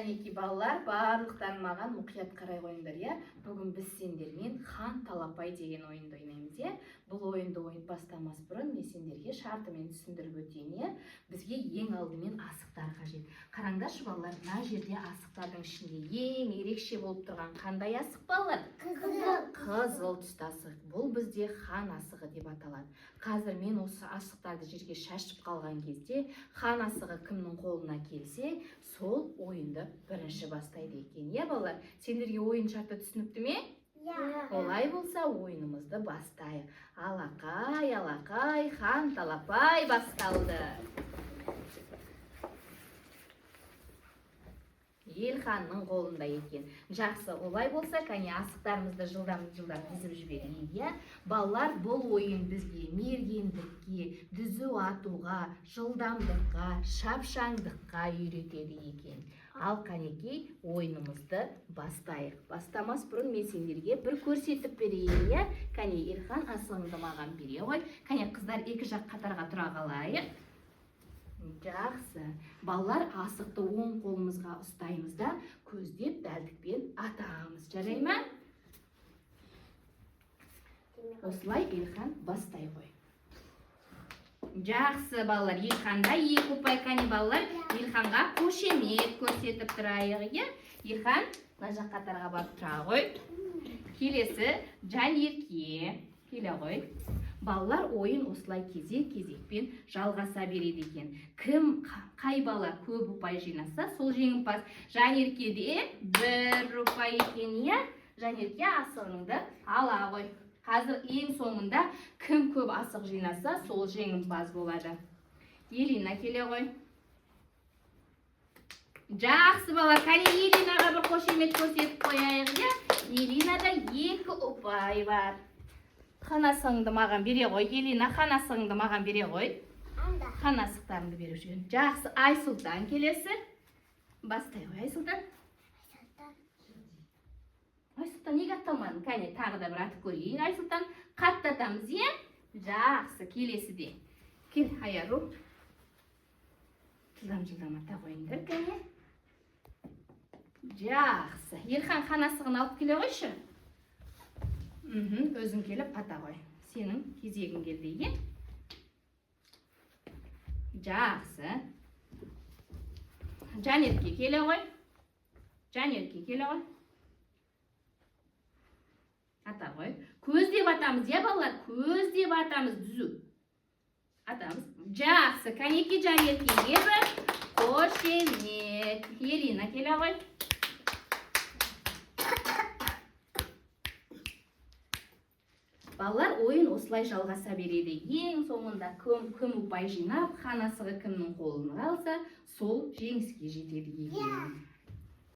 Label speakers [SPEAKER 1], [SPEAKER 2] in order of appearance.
[SPEAKER 1] Әнеки балалар, барлықтарың маған мұқият қарай қойыңдар, иә? Бүгін біз сендермен хан талапай деген ойынды ойнаймыз, иә? Бұл ойынды бастамас бұрын мен сендерге шартымен түсіндіріп өтейін, иә? Бізге ең алдымен асықтар қажет. Қараңдаршы балалар, мына жерде асықтардың ішінде ең ерекше болып тұрған қандай асық балалар? Қызыл түсті асық. Бұл бізде хан асығы деп аталады. Қазір мен осы асықтарды жерге шашып қалған кезде хан асығы кімнің қолына келсе, сол ойынды бірінші бастайды екен. Иә балалар, сендерге ойын шарты түсінікті ме? Олай болса ойынымызды бастайық. Алақай, алақай, хан талапай басталды. Елханның қолында екен. Жақсы, олай болса, кәне асықтарымызды жылдам дізіп жіберейік, иә? Балалар, бұл ойын бізге мергендікке, дүзу атуға, жылдамдыққа, шапшаңдыққа үйретеді екен. Ал кәнекей ойынымызды бастайық. Бастамас бұрын мен сендерге бір көрсетіп берейін, иә? Кәне, Елхан асығыңды маған бере ғой. Кәне, қыздар екі жақ қатарға тұра қалайық. Жақсы. Балалар, асықты оң қолымызға ұстаймыз да, көздеп дәлдікпен атамыз. Жарай ма? Осылай Елхан бастай ғой. Жақсы балалар, Елханда екі ұпай. Кәне балалар, Елханға қошемет көрсетіп тұрайық, иә? Елхан, мына жақ қатарға барып тұра ғой. Келесі Жанерке. Келе ғой. Балалар, ойын осылай кезек-кезекпен жалғаса береді екен. Қай бала көп ұпай жинаса, сол жеңімпаз. Жанеркеде 1 ұпай екен, иә? Жанерке, асығыңды ала ғой. Қазір ең соңында кім көп асық жинаса, сол жеңімпаз болады. Елина келе ғой. Жақсы балалар, кәне Елинаға бір қошемет көрсетіп қояйық, иә? Елинада 2 ұпай бар. Қанасыңды маған бере ғой. Елина, қанасыңды маған бере ғой. Қанасықтарыңды беріп жүрген. Жақсы, Айсұлтан келесі. Бастай ғой, Айсұлтан. Айсұлтан, неге атталмадың? Кәне, тағы да бір атып көрейін. Айсұлтан, қаттатамыз, е? Жақсы, келесі де. Кел, Аяру. Жылдам ата қойыңдар, кәне. Жақсы. Елхан, қанасығын алып келе қойшы. Өзің келіп ата ғой. Сенің кезегің келді, е? Жақсы. Жанерке келе ғой. Жанерке келе ғой. Ата ғой. Көз деп атамыз, е балалар? Көз деп атамыз, дүзу. Атамыз. Жақсы. Кәнеке Жанеркеге бір қошемет. Елина келе ғой. Балалар, ойын осылай жалғаса береді. Ең соңында кім ұпай жинап, хан асығы кімнің қолына қалса, сол жеңіске жетеді екен.